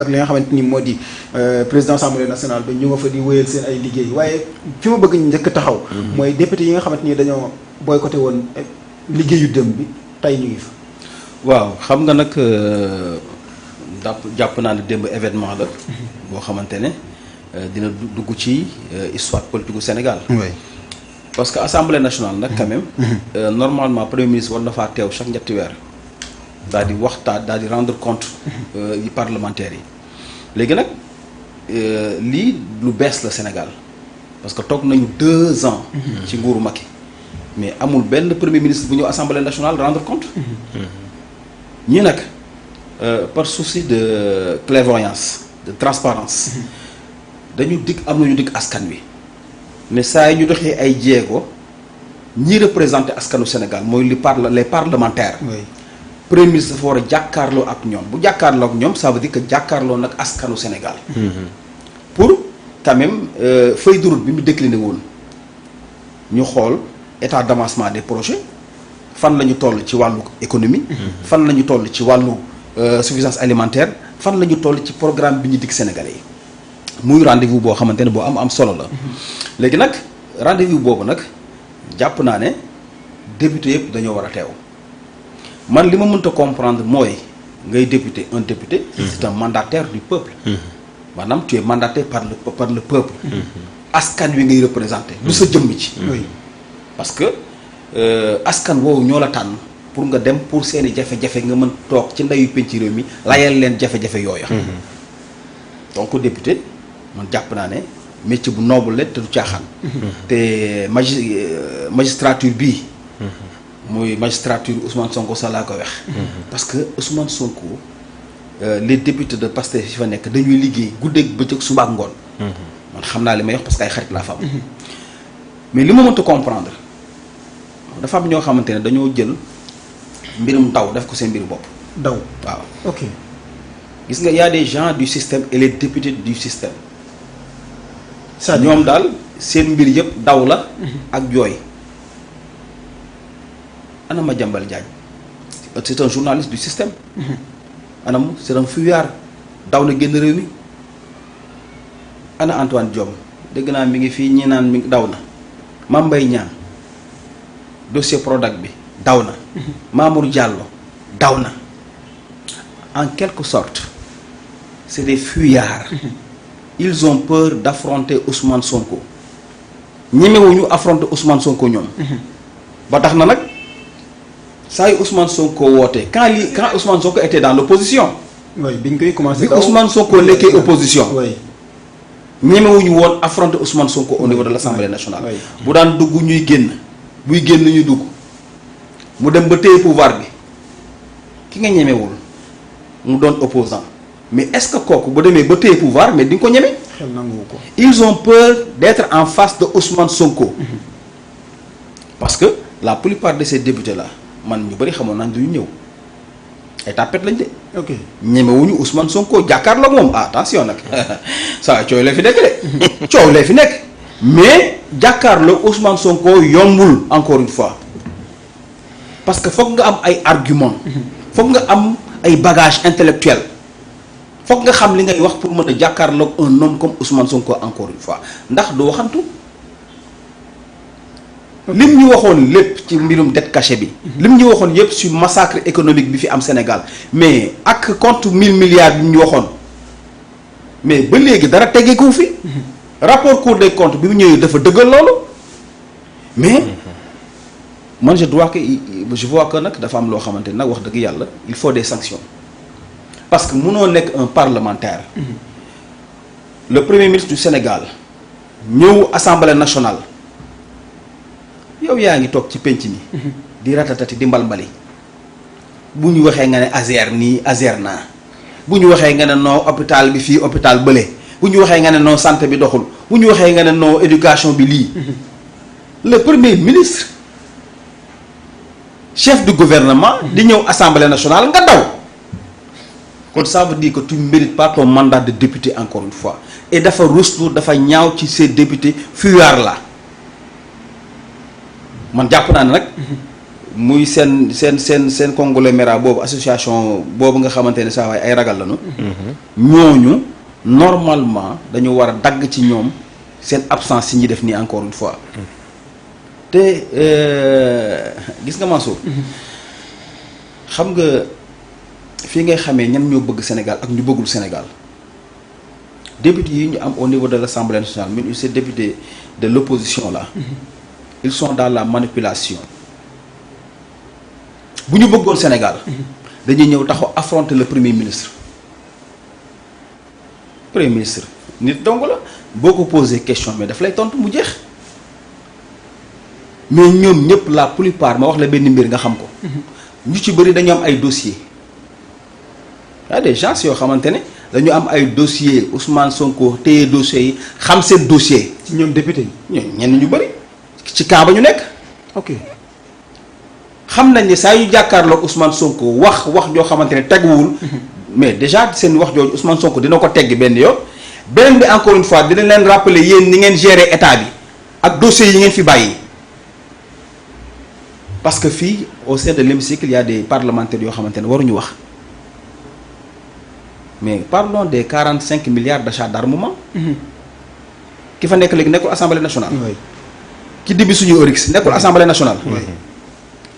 ak li nga xamante ni moo di président assemblée nationale ba ñu nga fa di wéyal seen ay liggéey waaye fi ma bëgg njëkk taxaw. mooy député yi nga xamante ni dañoo boycotté woon liggéeyu dem bi tey ñu ngi fa. waaw xam nga nag jàpp naa ne démb événement la. boo xamante ne dina dugg ci histoire politique du Sénégal. oui parce que assemblée nationale nag quand même. Normalement premier ministre war na faa teew chaque ñetti weer. daal di waxtaan daal di rendre compte yi parlementaires yi léegi nag lii lu bees la Sénégal parce que toog nañu 2 ans ci nguuru Macky mais amul benn premier ministre bu ñëw assemblée nationale rendre compte ñi nag par souci de clairvoyance de transparence dañu dig am nañu dig askan wi mais saa yi ñu doxee ay jéego ñi représenté askanu Sénégal mooy les parlementaires. oui. Premier ministre dafa war a jàkkaarloo ak ñoom bu jàkkaarloo ak ñoom ça veut dire que jàkkaarloo nag askanu Sénégal. pour quand même feuille de route bi mu décliné woon ñu xool état d'avancement des projets fan la ñu toll ci wàllu économie. fan la ñu toll ci wàllu suffisance alimentaire fan la ñu toll ci programme bi ñu dig Sénégalais yi muy rendez-vous boo xamante ne boo am solo la. léegi nag rendez-vous boobu nag jàpp naa ne député yëpp dañoo war a teew. man li ma mënta comprendre mooy ngay député un député. c'est un mandataire du peuple. maanaam tu es mandaté par le peuple. askan wi ngay représenté. du sa jëmm ci. oui parce que askan woowu ñoo la tànn pour nga dem pour seeni jafe-jafe nga mën toog ci ndeyu penc réew mi layal leen jafe-jafe yooya. donc député man jàpp naa ne métier bu noble la te du caaxaan. te magistrature bii. muy magistrature Ousmane Sonko sa laa ko wax. parce que Ousmane Sonko les députés de Pastef yi fa nekk dañuy liggéey guddeeg bëccëg suba ak ngoon. man xam naa li may wax parce que ay xarit laa fa am. mais li ma mënta comprendre dafa am ñoo xamante ne dañoo jël mbirum daw def ko seen mbiru bopp. daw waaw ok. gis nga y a des gens du système et les députés du système. c'est-à-dire ñoom daal seen mbir yëpp daw la. ak jooy. Ana Madiambal Diagne c'est un journaliste du système. anam c'est un fuyard daw na génn réew mi. ana Antoine Diome dégg naa mi ngi fii ñi naan mi daw na. Mame Mbaye Niang dossier Prodac bi daw na. Mamour Diallo daw na. En quelque sorte c'est des fuyards. Ils ont peur d'affronter Ousmane Sonko. ñemewuñu affronter Ousmane Sonko ñoom. ba tax na nag. saa yu Ousmane Sonko wootee quand Ousmane Sonko était dans l'opposition. oui biñ koy commencé. bi Ousmane Sonko nekkee opposition. oui ñemewuñu woon affronter Ousmane Sonko au niveau de l'Assemblée nationale. oui. bu daan dugg ñuy génn buy génn ñuy dugg mu dem ba téye pouvoir bi ki nga ñemewul mu doon opposant mais est-ce que kooku bu demee ba téye pouvoir mais di nga ko ñeme. xel nanguwu ko. ils ont peur d'être en face de Ousmane Sonko. parce que la plupart de ces députés là. man ñu bëri xamoon nañ duñu ñëw ay tapet lañ de. ok ñemewuñu Ousmane Sonko jàkkaarloog moom attention nag saa coow lay fi nekk de. coow lay fi nekk mais jàkkaarloog Ousmane Sonko yombul encore une fois parce que foog nga am ay argument foog nga am ay bagages intellectuels foog nga xam li ngay wax pour mën a jàkkaarloog un homme comme Ousmane Sonko encore une fois ndax du waxantu. lim ñu waxoon lépp ci mbirum dette cachée bi. lim ñu waxoon yépp sur massacre économique bi fi am Sénégal mais ak compte 1000 milliards bi ñu waxoon mais ba léegi dara teggeeku fi. rapport Cour des comptes bi mu ñëwee dafa dëggal loolu mais man je vois que nag dafa am loo xamante ne nag wax dëgg yàlla il faut des sanctions parce que munoo nekk un parlementaire. le premier ministre du Sénégal ñëw assemblée nationale. yow yaa ngi toog ci penc mi. di ratatati di mbalmbali bu ñu waxee nga ne Azer nii Azer naa bu ñu waxee nga ne non hôpital bi fii hôpital bële bu ñu waxee nga ne non santé bi doxul bu ñu waxee nga ne non éducation bi lii. le premier ministre chef du gouvernement. di ñëw assemblée nationale nga daw. kon ça veut dire que tu ne mérites pas ton mandat de député encore une fois et dafa ruslu dafa ñaaw ci ces députés fuyards là. man jàpp naa ne nag muy seen conglomérat boobu association boobu nga xamante ne saa waay ay ragal lañu. ñooñu normalement dañu war a dagg ci ñoom seen absence si ñi def nii encore une fois. te gis nga Mansour. xam nga fii ngay xamee ñan ñoo bëgg Sénégal ak ñu bëggul Sénégal députés yi ñu am au niveau de l'Assemblée nationale mais ces députés de l'opposition là. Ils sont dans la manipulation. bu ñu bëggoon Sénégal. dañuy ñëw taxaw affronter le premier ministre. premier ministre nit dong la boo ko posé question mais daf lay tontu mu jeex mais ñoom ñëpp la plupart ma wax la benn mbir nga xam ko. ñu ci bëri dañu am ay dossiers. y a des gens yoo xamante ne dañu am ay dossiers Ousmane Sonko téye dossiers yi xam seen dossier. ci ñoom député yi. ñenn ñu bëri ci camp ba ñu nekk. ok xam nañ ne saa yu jàkkaarloo Ousmane Sonko wax joo xamante ne teguwul. mais déjà seen wax jooju Ousmane Sonko dina ko teggi benn yoon. beneen bi encore une fois dina leen rappeler yéen ni ngeen gérer état bi ak dossiers yi ngeen fi bàyyi. parce que fii au sein de l'hémicycle il y a des parlementaires yoo xamante ne waruñu wax mais parlons des 45 milliards d'achats d'armement. ki fa nekk léegi nekkul assemblée nationale. ki dibi suñu Orix nekkul assemblée nationale.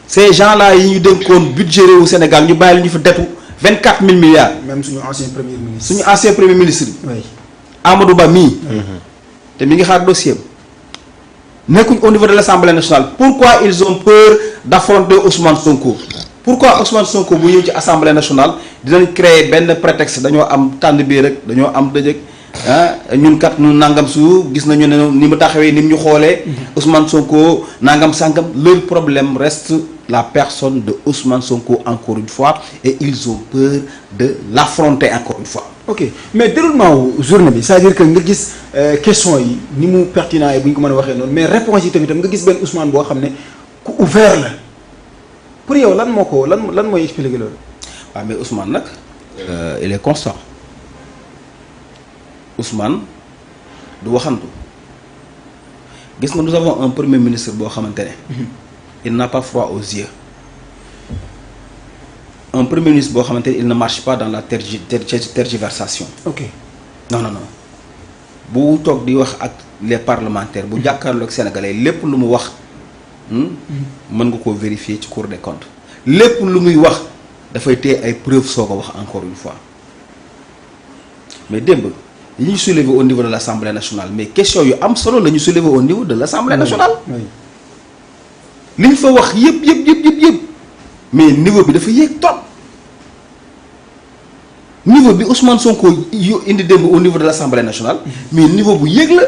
ces gens là yi ñu dénkoon budget réewu Sénégal ñu bàyyi la ñu fa dettu 24 000 milliards. même suñu ancien premier ministre. suñu ancien premier ministre bi. oui Amadou Ba mii. te mi ngi xaar dossier nekkuñ au niveau de l'Assemblée nationale pourquoi ils ont peur d'affronter Ousmane Sonko. pourquoi Ousmane Sonko bu ñëw ci Assemblée nationale dinañ créer benn prétexte dañoo am tànn bii rek dañoo am dëjëk ñun kat ñu nangam su gis nañu ne ni mu taxawee ni mu ñu xoolee. Ousmane Sonko nangam sangam leur problème reste la personne de Ousmane Sonko encore une fois et ils ont peur de l'affronter encore une fois. ok mais déroulement wu journée bi c'est-à-dire que nga gis question yi ni mu pertinent yi bu ñu ko mën a waxee noonu mais réponse yi tamit nga gis benn Ousmane boo xam ne ku ouvert la pour yow lan moo ko lan mooy expliquer loolu. waaw mais Ousmane nag il est constant Ousmane du waxantu gis nga nous avons un premier ministre boo xamante ne. il n'a pas froid aux yeux. un premier ministre boo xamante ne il ne marche pas dans la tergiversation. ok non bu toog di wax ak les parlementaires bu jàkkaarloo ak sénégalais lépp lu mu wax mën nga koo vérifier ci Cour des comptes lépp lu muy wax dafay téye ay preuves soo ko wax encore une fois mais démb yi ñu soulever au niveau de l'Assemblée nationale mais question yu am solo la ñu soulever au niveau de l'Assemblée nationale. li ñu fa wax yëpp mais niveau bi dafa yéeg trop niveau bi Ousmane Sonko indi démb au niveau de l'Assemblée nationale mais niveau bu yéeg la